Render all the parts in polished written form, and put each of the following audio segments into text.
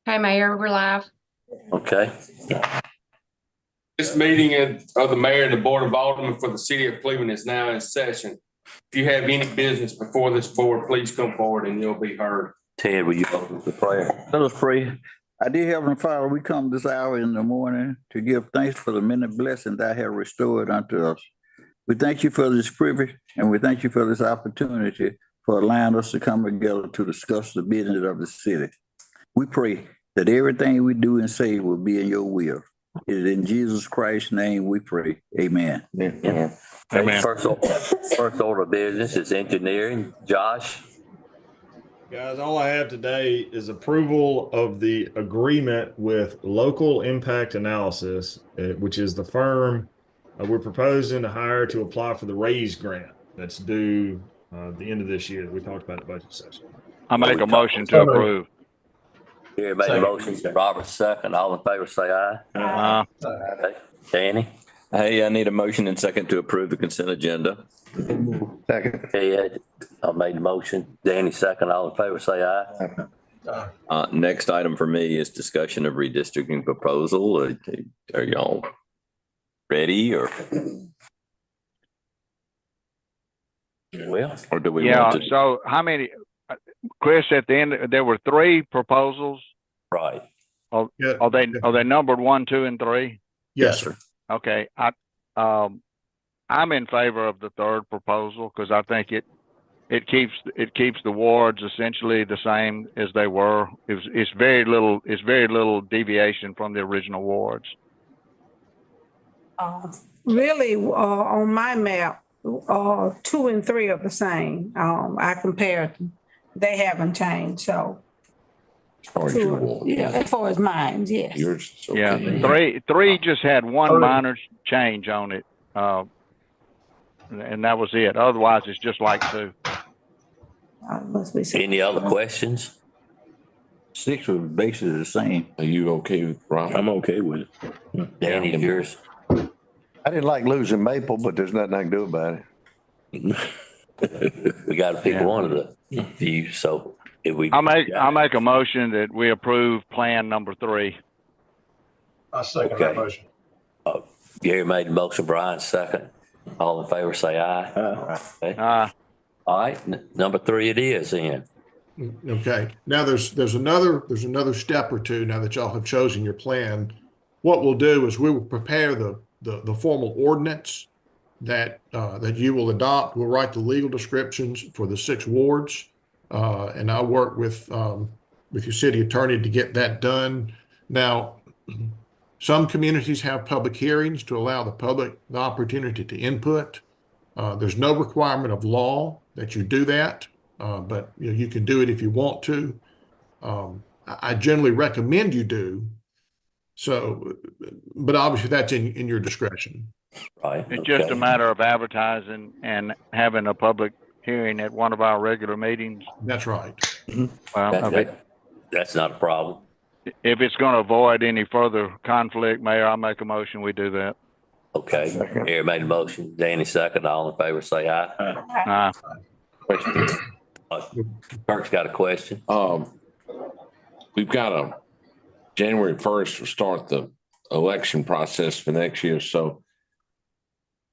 Hey, Mayor, we're live. Okay. This meeting of the mayor and the board of aldermen for the city of Cleveland is now in session. If you have any business before this board, please come forward and you'll be heard. Ted, will you open the prayer? Let us pray. Our dear Heavenly Father, we come this hour in the morning to give thanks for the many blessings Thou have restored unto us. We thank you for this privilege and we thank you for this opportunity for allowing us to come together to discuss the business of the city. We pray that everything we do and say will be in your will. It is in Jesus Christ's name we pray. Amen. Amen. Amen. First order of business is engineering. Josh? Guys, all I have today is approval of the agreement with Local Impact Analysis, which is the firm we're proposing to hire to apply for the RAISE grant that's due the end of this year that we talked about at budget session. I make a motion to approve. Here, made a motion. Robert, second. All in favor, say aye. Okay. Danny? Hey, I need a motion and second to approve the consent agenda. Second. Ted, I made the motion. Danny, second. All in favor, say aye. Next item for me is discussion of redistricting proposal. Are y'all ready or? Well, Or do we want to? So how many, Chris, at the end, there were 3 proposals. right. Are they numbered 1, 2, and 3? Yes, sir. Okay. I'm in favor of the 3rd proposal because I think it keeps the wards essentially the same as they were. It's very little deviation from the original wards. Really, on my map, 2 and 3 are the same. I compared them. They haven't changed, so. As far as your ward, Yeah, as far as mine, yes. yours is okay. Yeah, three just had one minor change on it, and that was it. Otherwise, it's just like 2. Must be something. Any other questions? 6 was basically the same. Are you okay with Robert? I'm okay with it. Danny, yours? I didn't like losing Maple, but there's nothing I can do about it. We got to pick one of the few, so if we. I make a motion that we approve plan number 3. I second that motion. Gary made the motion, Brian second. All in favor, say aye. Okay. All right, number 3 it is then. Okay. Now there's another step or two now that y'all have chosen your plan. What we'll do is we will prepare the formal ordinance that you will adopt. We'll write the legal descriptions for the 6 wards. And I'll work with your city attorney to get that done. Now, some communities have public hearings to allow the public the opportunity to input. There's no requirement of law that you do that, but you can do it if you want to. I generally recommend you do. So, but obviously that's in your discretion. Right. It's just a matter of advertising and having a public hearing at one of our regular meetings. That's right. Well, That's not a problem. if it's going to avoid any further conflict, Mayor, I'll make a motion we do that. Okay, Gary made a motion, Danny second. All in favor, say aye. Kirk's got a question. We've got a January 1st to start the election process for next year. So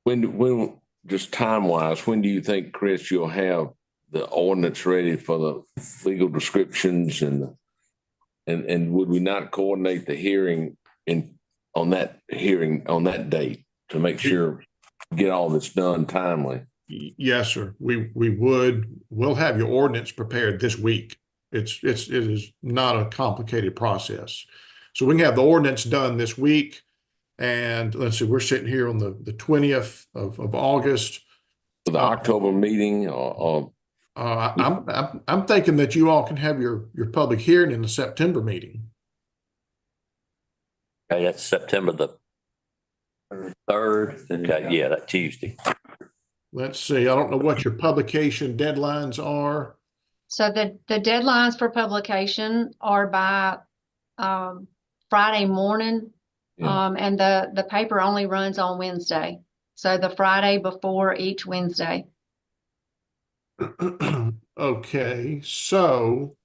when just time wise, when do you think, Chris, you'll have the ordinance ready for the legal descriptions and would we not coordinate the hearing on that date to make sure we get all this done timely? Yes, sir. We'll have your ordinance prepared this week. It is not a complicated process. So we can have the ordinance done this week. And let's see, we're sitting here on the 20th of August. For the October meeting I'm thinking that you all can have your public hearing in the September meeting. Okay, that's September the 3rd. Okay, yeah, that Tuesday. Let's see, I don't know what your publication deadlines are. So the deadlines for publication are by Friday morning. Yeah. And the paper only runs on Wednesday. So the Friday before each Wednesday. Okay, so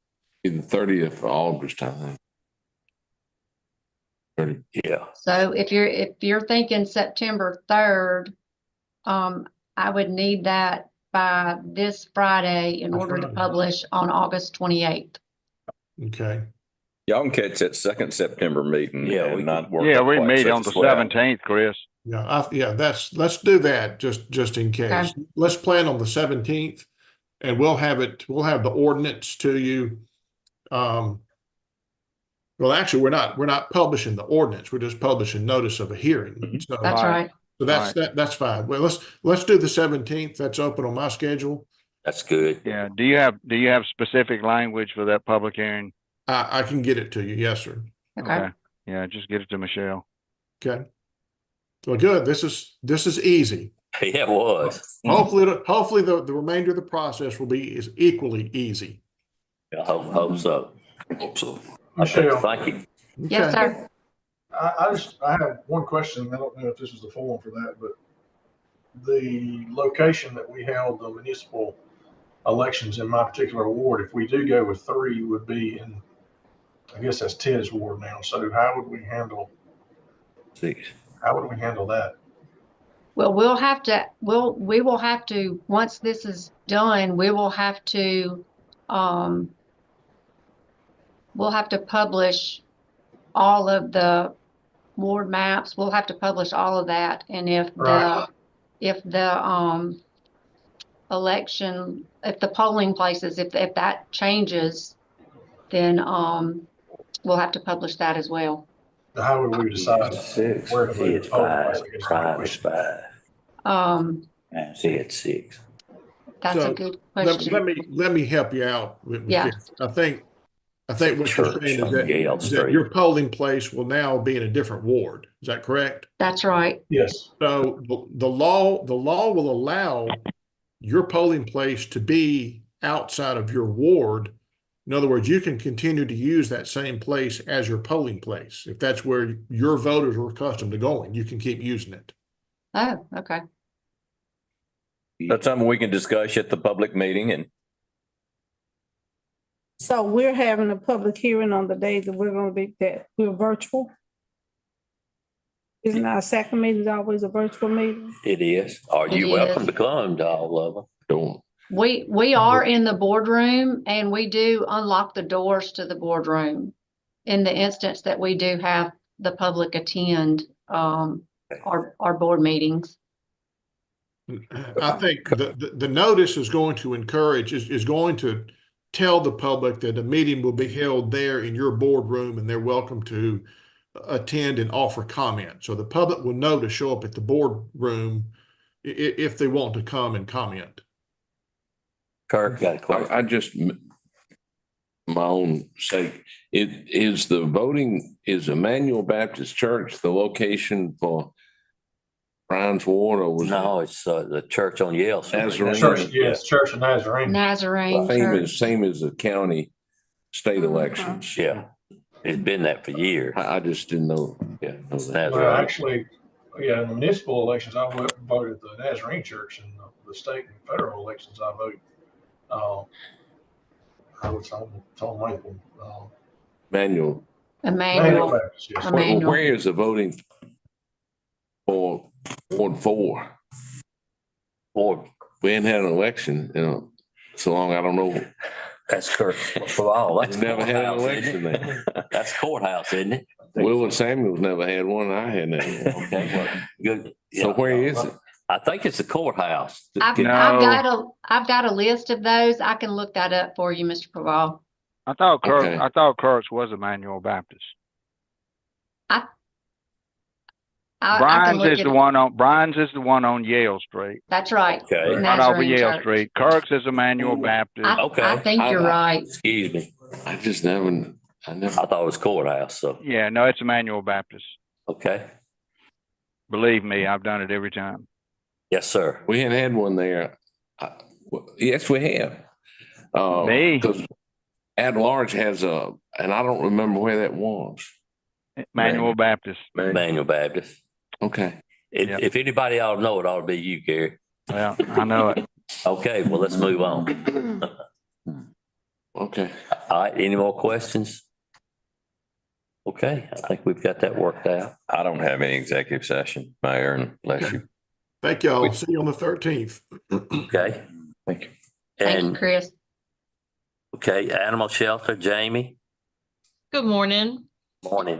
the 30th of August, I think. Yeah, So if you're thinking September 3rd, I would need that by this Friday in order to publish on August 28th. Okay. Y'all can catch that second September meeting. Yeah, and we not can- work Yeah, up we quite meet such on a the swell. 17th, Chris. Let's do that just in case. Okay. Let's plan on the 17th and we'll have the ordinance to you. Well, actually, we're not publishing the ordinance. We're just publishing notice of a hearing. So, That's right. so that's fine. Well, let's do the 17th. That's open on my schedule. that's good. Yeah. Do you have specific language for that public hearing? I can get it to you. Yes, sir. Okay. Yeah, just get it to Michelle. Okay. Well, good. This is easy. Yeah, it was. Hopefully the remainder of the process will be is equally easy. I hope so. Hope so. Okay, Michelle. thank you. Yes, Okay. sir. I have one question. I don't know if this was the forum for that, but the location that we held the municipal elections in my particular ward, if we do go with 3, would be in, I guess that's Ted's ward now. So how would we handle 6. that? Well, we will have to, once this is done, we will have to, we'll have to publish all of the ward maps. We'll have to publish all of that. And if Right. election, if the polling places, if that changes, then, we'll have to publish that as well. How would we decide 6. where to move It's the polling 5. place? I guess is my Prime is question. 5. And see, it's 6. That's a So, good Let question. me help you out with Yeah. this. I think what you're Church saying on Yale is that Street. your polling place will now be in a different ward. Is that correct? That's right. Yes. So the law will allow your polling place to be outside of your ward. In other words, you can continue to use that same place as your polling place. If that's where your voters are accustomed to going, you can keep using it. Oh, okay. That's something we can discuss at the public meeting and So we're having a public hearing on the day that we're virtual? Isn't our second meeting always a virtual meeting? It is. Are you It welcome is. to come to all of them? Don't. We are in the boardroom and we do unlock the doors to the boardroom in the instance that we do have the public attend, our board meetings. I think the notice is going to encourage, is going to tell the public that a meeting will be held there in your boardroom and they're welcome to attend and offer comment. So the public will know to show up at the boardroom if they want to come and comment. Kirk, got a question? I just, my own sake, is Emmanuel Baptist Church the location for Brian's Ward, or was No, it's the church on Yale Street. Nazarene? Church of Nazarene. Nazarene Church. Same as the county state elections. Yeah, it's been that for years. I just didn't know. Yeah, it's Well, Nazarene. actually, yeah, in the municipal elections, I voted the Nazarene Church, and the state and federal elections, I voted. I was on Maple. Manuel, Emmanuel. Baptist, yes. Emmanuel. where is the voting for Ward 4? Boy, We ain't had an election, so long, I don't know. that's Kirk. For all, that's We never had an courthouse, election isn't it? there. That's courthouse, isn't it? Will and Samuel's never had one, and I hadn't had one. Okay, well, good. So Yeah. where is it? I think it's the courthouse. I've No. got a list of those. I can look that up for you, Mr. Praval. I thought Okay. Kirk's was Emmanuel Baptist. I can Brian's look is it the up. one on Yale Street, That's right. Okay. right off of Nazarene Yale Church. Street. Kirk's is Emmanuel Baptist. Okay. I think you're right. Excuse me. I just never, I thought it was courthouse, so, Yeah, no, it's Emmanuel Baptist. okay. Believe me, I've done it every time. Yes, sir. we hadn't had one there. Yes, we have. Me? Because at-large has and I don't remember where that was. Emmanuel Baptist. Emmanuel Baptist. Okay. Yep. If anybody ought to know it, ought to be you, Gary. Well, I know it. Okay, well, let's move on. Okay. All right, any more questions? Okay, I think we've got that worked out. I don't have any executive session, Mayor, and bless you. Thank y'all. See you on the 13th. Okay. Thank you. Thank you, And, Chris. okay, animal shelter, Jamie, Good morning. morning.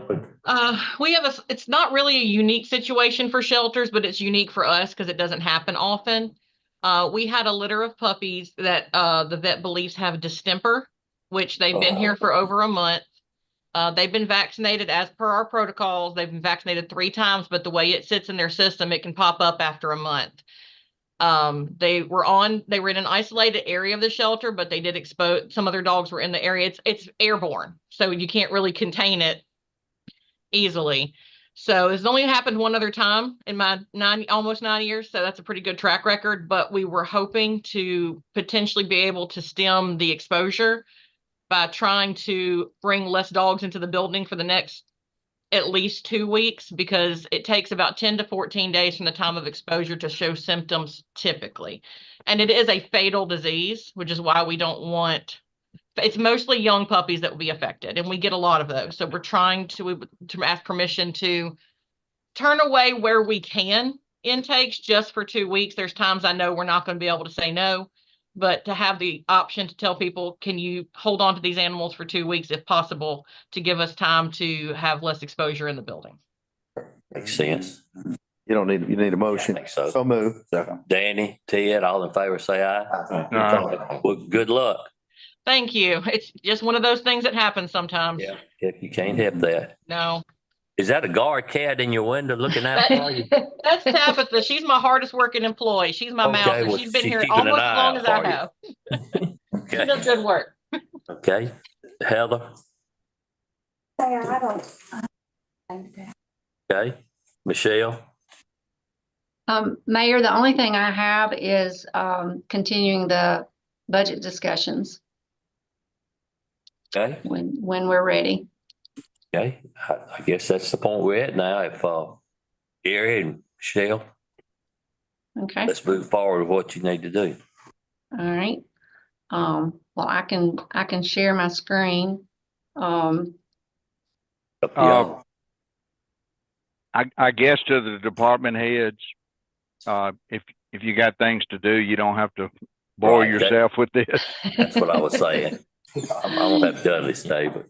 We have it's not really a unique situation for shelters, but it's unique for us because it doesn't happen often. We had a litter of puppies that the vet believes have distemper, which they've been here for over a month. They've been vaccinated as per our protocols. They've been vaccinated 3 times, but the way it sits in their system, it can pop up after a month. They were in an isolated area of the shelter, but they did expose, some other dogs were in the area. It's airborne, so you can't really contain it easily. So it's only happened one other time in my almost 9 years. So that's a pretty good track record, but we were hoping to potentially be able to stem the exposure by trying to bring less dogs into the building for the next at least 2 weeks, because it takes about 10 to 14 days from the time of exposure to show symptoms typically. And it is a fatal disease, which is why we don't want, it's mostly young puppies that will be affected, and we get a lot of those. So we're trying to ask permission to turn away where we can intakes just for 2 weeks. There's times I know we're not going to be able to say no, but to have the option to tell people, can you hold on to these animals for 2 weeks if possible, to give us time to have less exposure in the building. Makes sense. You need a motion. I think so. So move. Danny, Ted, all in favor, say aye. Well, good luck. Thank you. It's just one of those things that happens sometimes. Yeah. If you can't help that. No. Is that a guard cat in your window looking out for you? That's Tabitha. She's my hardest working employee. She's my mouse, and well, she's been she's here keeping an almost as eye long out as I for you. have. She Okay. does good work. Okay. Heather, I don't. okay. Michelle, Mayor, the only thing I have is, continuing the budget discussions okay. when we're ready. Okay. I guess that's the point we're at now. If, Gary and Michelle, Okay, let's move forward with what you need to do. all right. Well, I can share my screen. Up to y'all. I guess to the department heads, if you got things to do, you don't have to bore Right, yourself with this. That's what I was saying. I won't have Dudley stay, but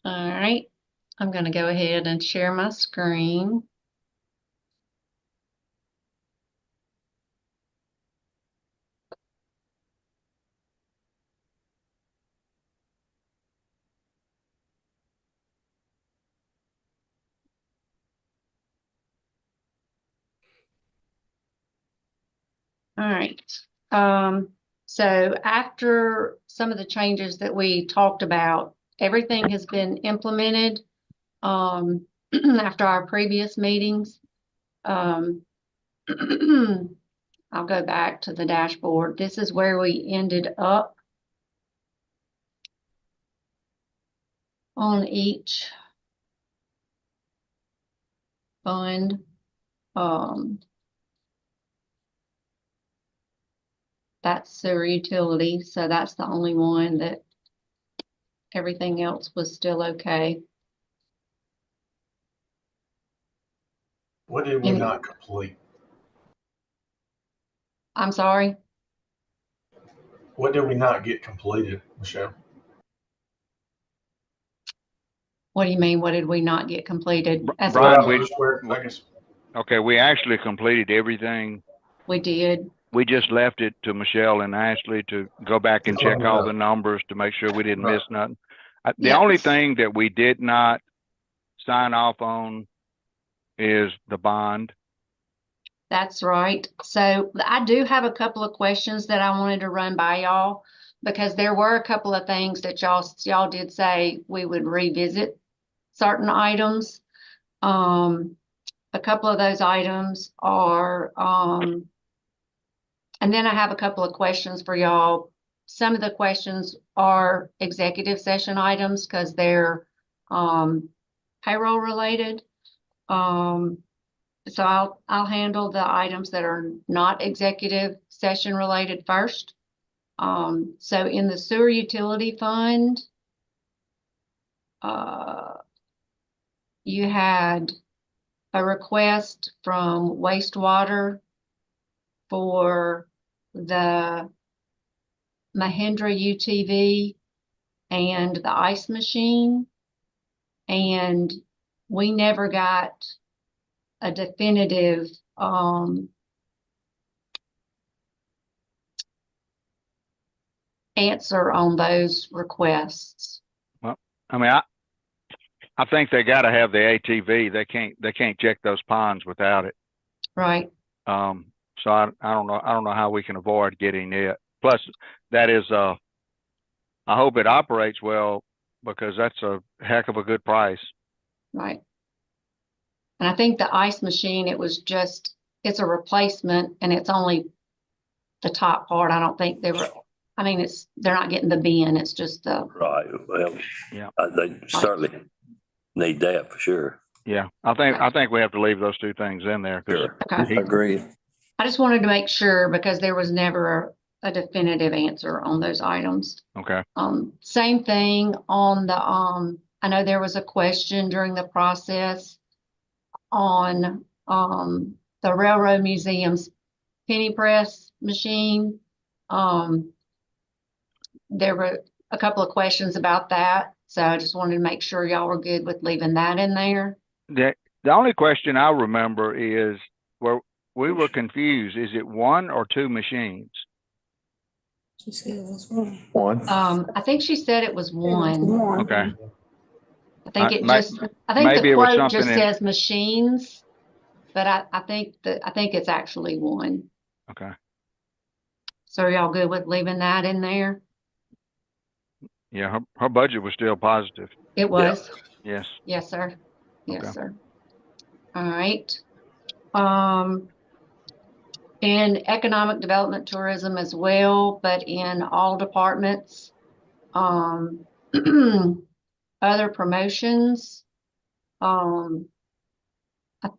All right, I'm gonna go ahead and share my screen. All right. So after some of the changes that we talked about, everything has been implemented after our previous meetings. I'll go back to the dashboard. This is where we ended up on each fund. That's sewer utility, so that's the only one that everything else was still okay. What did we not complete? I'm sorry. What did we not get completed, Michelle? What do you mean? What did we not get completed? Brian, Well, okay, we actually completed everything. We did. We just left it to Michelle and Ashley to go back and check all the numbers to make sure we didn't miss nothing. The only thing that we did not sign off on is the bond. That's right. So I do have a couple of questions that I wanted to run by y'all, because there were a couple of things that y'all did say we would revisit certain items. A couple of those items are, and then I have a couple of questions for y'all. Some of the questions are executive session items because they're payroll related. So I'll handle the items that are not executive session related first. So in the sewer utility fund, you had a request from wastewater for the Mahindra UTV and the ice machine. And we never got a definitive, answer on those requests. Well, I mean, I think they got to have the ATV. They can't check those ponds without it. Right. So I don't know how we can avoid getting it. Plus, that is I hope it operates well, because that's a heck of a good price. Right. And I think the ice machine, it's a replacement, and it's only the top part. I don't think they're not getting the bin. It's just the. Right. Well, yeah, they certainly need that for sure. Yeah, I think we have to leave those two things in there. Sure. Okay. Agreed. I just wanted to make sure, because there was never a definitive answer on those items. Okay. Same thing on the, I know there was a question during the process on, the Railroad Museum's penny press machine. There were a couple of questions about that. So I just wanted to make sure y'all were good with leaving that in there. The only question I remember is where we were confused. Is it one or two machines? She said it was one. One. I think she said it was one. Okay. I think it I just, I think maybe the it was quote just something says machines, but I think it's actually one. Okay. So are y'all good with leaving that in there? Yeah, her budget was still positive. It was. Yes. Yes, sir. Yes, Okay. sir. All right. In economic development, tourism as well, but in all departments. Other promotions. I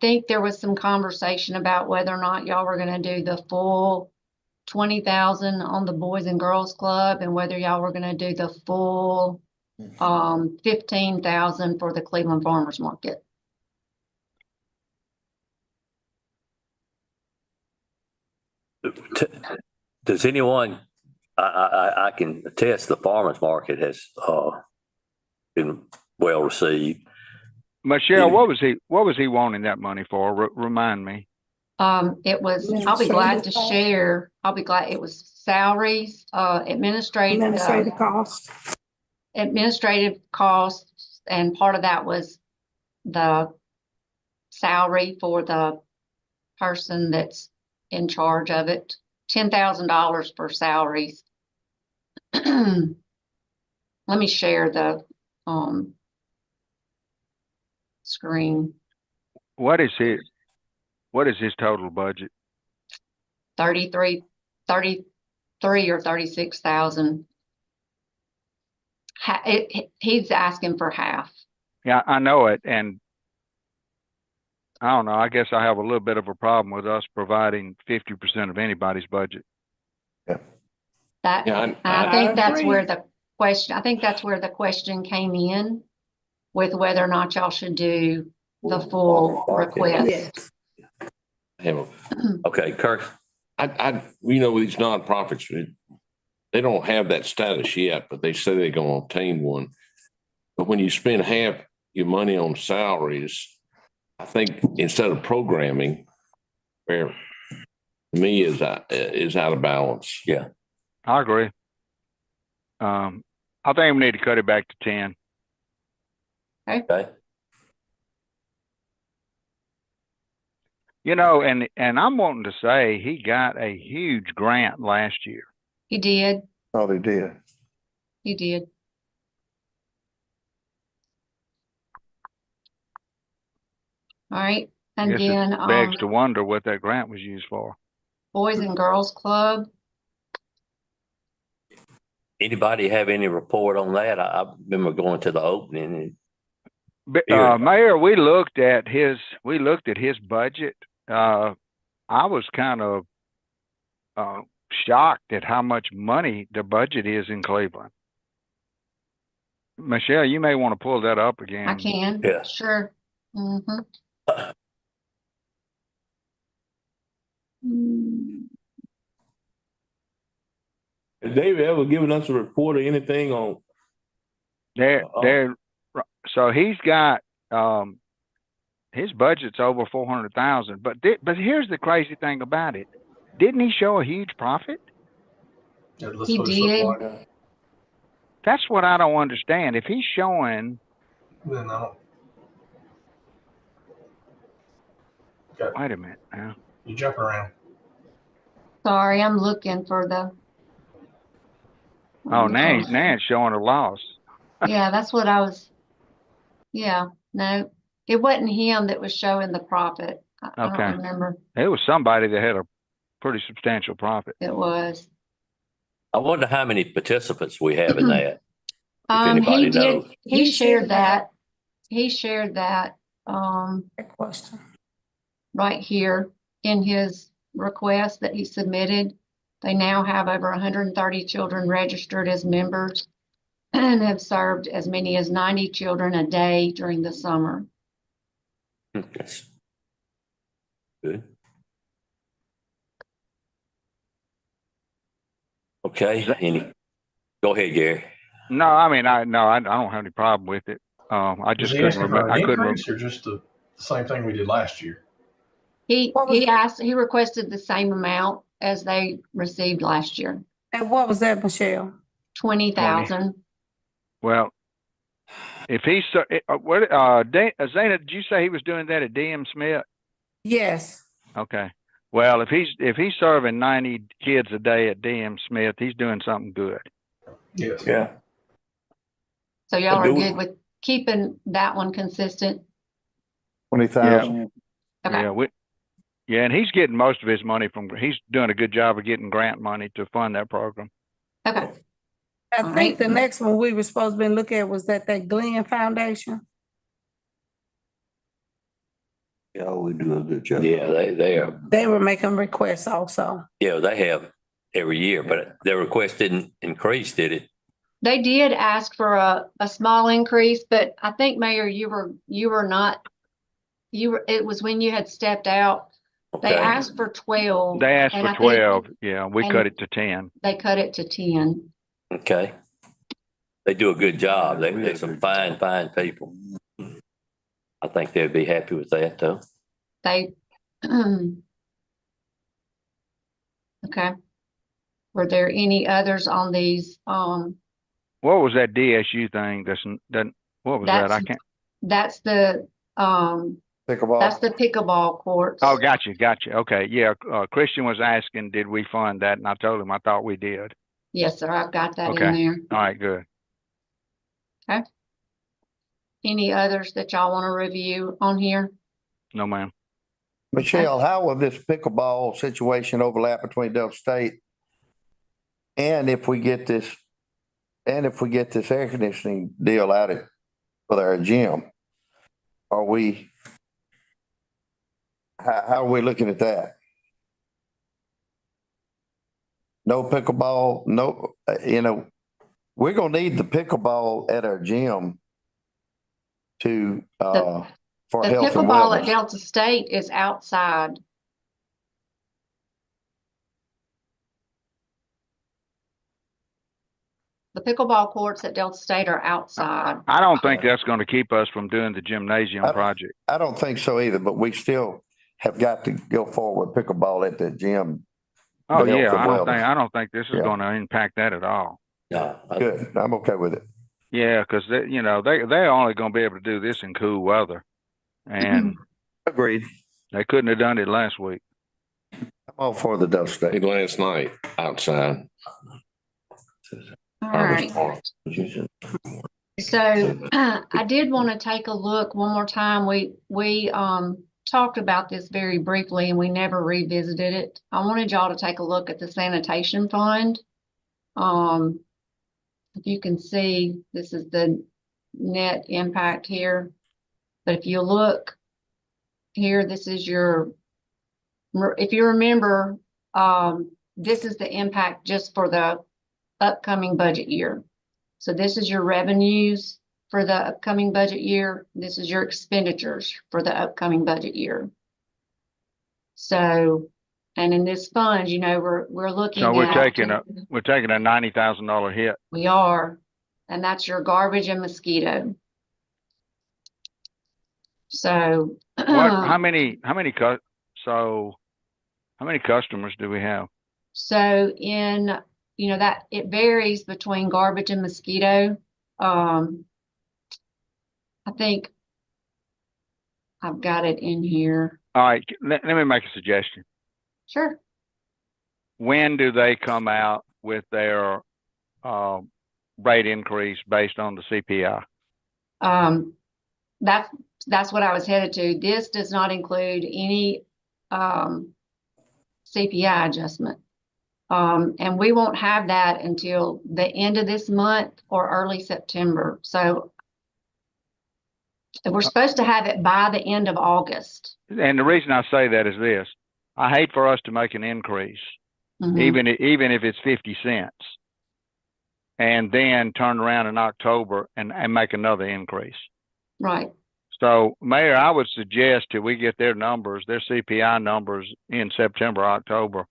think there was some conversation about whether or not y'all were gonna do the full 20,000 on the Boys and Girls Club, and whether y'all were gonna do the full 15,000 for the Cleveland Farmers Market. Does anyone, I can attest the farmers market has been well received. Michelle, what was he wanting that money for? Remind me. It was, I'll be glad to share. It was salaries, administrative costs, and part of that was the salary for the person that's in charge of it. $10,000 for salaries. Let me share the screen. What is his total budget? 33 or 36,000. He's asking for half. Yeah, I know it, and I don't know. I guess I have a little bit of a problem with us providing 50% of anybody's budget. I think that's agree. where the question came in, with whether or not y'all should do the full request. Yes. Okay, Kirk. with these nonprofits, they don't have that status yet, but they say they're going to obtain one. But when you spend half your money on salaries, I think instead of programming, where to me is out of balance. Yeah, I agree. I think we need to cut it back to 10. okay. And I'm wanting to say he got a huge grant last year. He did. Oh, they did. He did. All right. And I guess then it begs to wonder what that grant was used for. Boys and Girls Club. Anybody have any report on that? I remember going to the opening. Mayor, we looked at his budget. I was kind of shocked at how much money the budget is in Cleveland. Michelle, you may want to pull that up again. I can, Yeah. sure. Mhm. Has David ever given us a report or anything on? So he's got, his budget's over 400,000, but here's the crazy thing about it. Didn't he show a huge profit? Yeah, that's He what it's looking did. like. That's what I don't understand. If he's showing, Then I don't. Got, wait a minute now. you jumping around. Sorry, I'm looking for the. Oh, now it's showing a loss. Yeah, that's what I was. Yeah, no, it wasn't him that was showing the profit. I Okay. don't remember. It was somebody that had a pretty substantial profit. It was. I wonder how many participants we have in that. If He anybody did, knows. he shared that. He shared that, Question. right here in his request that he submitted. They now have over 130 children registered as members and have served as many as 90 children a day during the summer. That's good. Okay, go ahead, Gary. No, I mean, I don't have any problem with it. I just couldn't remember. I couldn't remember. Or just the same thing we did last year. He requested the same amount as they received last year. And what was that, Michelle? 20,000. Well, if he's Zana, did you say he was doing that at DM Smith? Yes. Okay. Well, if he's serving 90 kids a day at DM Smith, he's doing something good. Yes. Yeah. So y'all are good with keeping that one consistent? 20,000. Okay. Yeah, and he's getting most of his money he's doing a good job of getting grant money to fund that program. Okay. I think the next one we were supposed to be looking at was that Glenn Foundation. Yeah, we do a good job. Yeah, they are. They were making requests also. Yeah, they have every year, but their request didn't increase, did it? They did ask for a small increase, but I think, Mayor, you were not, it was when you had stepped out. Okay. They asked for 12. They asked for 12. Yeah, we cut it to 10. They cut it to 10. Okay. They do a good job. They're some fine people. I think they'd be happy with that, though. They, okay. Were there any others on these? What was that DSU thing? What was that? I can't. That's the Pickleball. That's the pickleball courts. Oh, gotcha. Okay, yeah. Christian was asking, did we fund that? And I told him I thought we did. Yes, sir. I've got that in Okay. there. All right, good. Okay. Any others that y'all want to review on here? No, ma'am. Michelle, how will this pickleball situation overlap between Delta State? And if we get this air conditioning deal out for our gym, how are we looking at that? No pickleball, no, we're gonna need the pickleball at our gym for health and The pickleball at wellness. Delta State is outside. The pickleball courts at Delta State are outside. I don't think that's going to keep us from doing the gymnasium project. I don't think so either, but we still have got to go forward with pickleball at the gym. Oh, the health yeah. and I wellness. don't think this is going to impact that at all. No. Good. I'm okay with it. Yeah, because they're only going to be able to do this in cool weather, and Agreed. they couldn't have done it last week. I'm all for the Delta State. Last night outside. All right. So I did want to take a look one more time. We talked about this very briefly and we never revisited it. I wanted y'all to take a look at the sanitation fund. If you can see, this is the net impact here. But if you look here, this is if you remember, this is the impact just for the upcoming budget year. So this is your revenues for the upcoming budget year. This is your expenditures for the upcoming budget year. So, and in this fund, you know, we're looking So we're at. taking a $90,000 hit. We are, and that's your garbage and mosquito. So. How many customers do we have? So in, you know, that it varies between garbage and mosquito. I think I've got it in here. All right, let me make a suggestion. Sure. When do they come out with their rate increase based on the CPI? That's what I was headed to. This does not include any CPI adjustment. And we won't have that until the end of this month or early September. So we're supposed to have it by the end of August. And the reason I say that is this: I hate for us to make an increase, Mhm. even if it's 50 cents, and then turn around in October and make another increase. Right. So, Mayor, I would suggest till we get their numbers, their CPI numbers in September, October,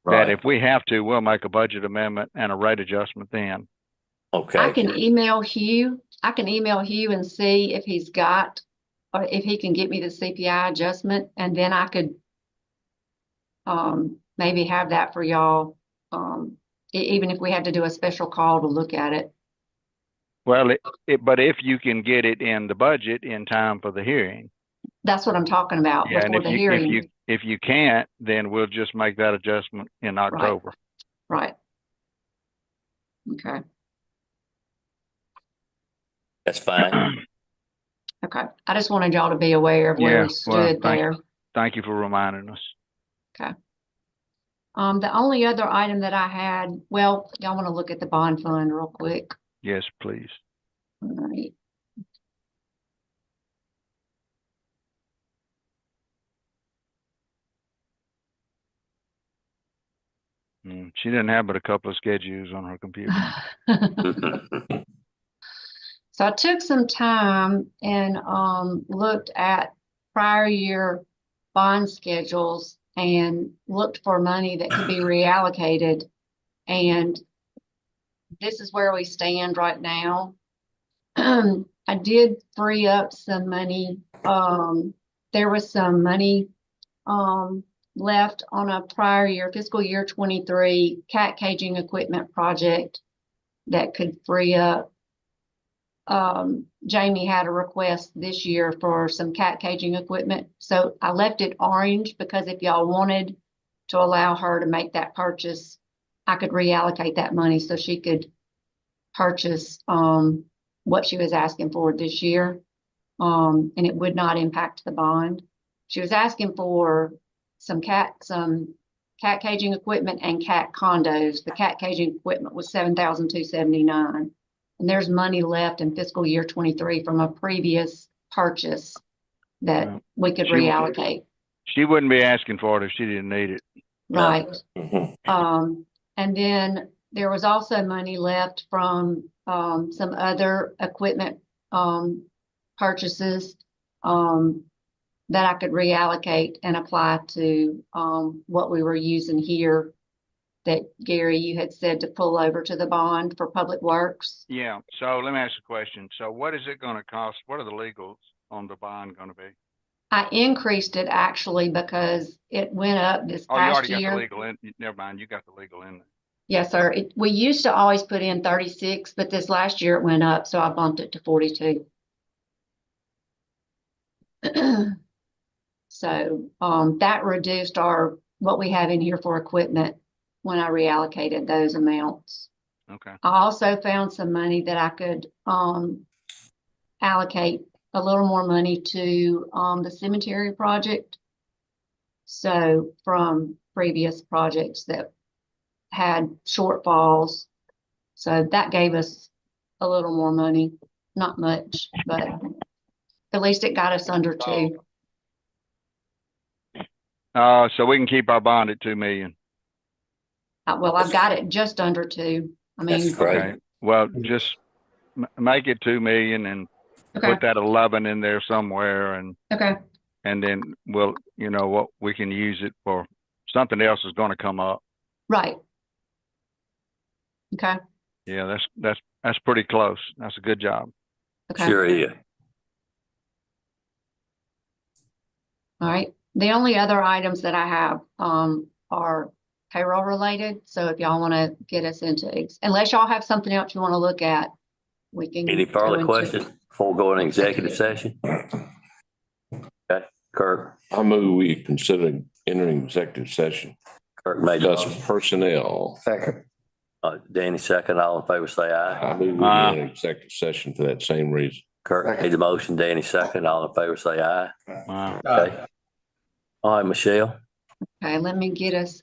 that if we have to, we'll make a budget amendment and a rate adjustment then. Okay. I can email Hugh and see if he's got, or if he can get me the CPI adjustment, and then I could maybe have that for y'all, even if we had to do a special call to look at it. Well, but if you can get it in the budget in time for the hearing. That's what I'm talking about, Yeah, and before the hearing. if you can't, then we'll just make that adjustment in October. Right. Okay. That's fine. Okay. I just wanted y'all to be aware of where we stood there. Thank you for reminding us. Okay. The only other item that I had, well, y'all want to look at the bond fund real quick. Yes, please. All right. She didn't have but a couple of schedules on her computer. So I took some time and looked at prior year bond schedules and looked for money that could be reallocated. And this is where we stand right now. I did free up some money. There was some money left on a prior year, fiscal year 23 cat caging equipment project that could free up. Jamie had a request this year for some cat caging equipment. So I left it orange because if y'all wanted to allow her to make that purchase, I could reallocate that money so she could purchase what she was asking for this year. And it would not impact the bond. She was asking for some cat caging equipment and cat condos. The cat caging equipment was $7,279. And there's money left in fiscal year 23 from a previous purchase that we could reallocate. She wouldn't be asking for it if she didn't need it. Right. And then there was also money left from some other equipment purchases that I could reallocate and apply to what we were using here that, Gary, you had said to pull over to the bond for public works. Yeah. So let me ask you a question. So what is it going to cost? What are the legals on the bond going to be? I increased it actually because it went up this past year. Oh, you already got the legal in. Never mind. You got the legal in there. Yes, sir. We used to always put in 36, but this last year it went up, so I bumped it to 42. So that reduced what we have in here for equipment when I reallocated those amounts. Okay. I also found some money that I could allocate a little more money to the cemetery project. So from previous projects that had shortfalls. So that gave us a little more money, not much, but at least it got us under 2. So we can keep our bond at 2 million. Well, I've got it just under 2. I mean, That's great. Okay. Well, just make it 2 million and Okay, put that 11 in there somewhere, and okay, then we'll, what we can use it for. Something else is going to come up. right. Okay, Yeah, that's pretty close. That's a good job. okay. Sure is. All right. The only other items that I have, are payroll related. So if y'all want to get us into, unless y'all have something else you want to look at, we can. Any go further into- questions before going to executive session? Okay, Kirk, I move we consider entering executive session, Kirk made the discuss motion. personnel. Second. Danny second, all in favor say aye. I move we enter executive session for that same reason. Kirk made the motion, Danny second, all in favor say aye. Wow. Okay. All right, Michelle. Okay, let me get us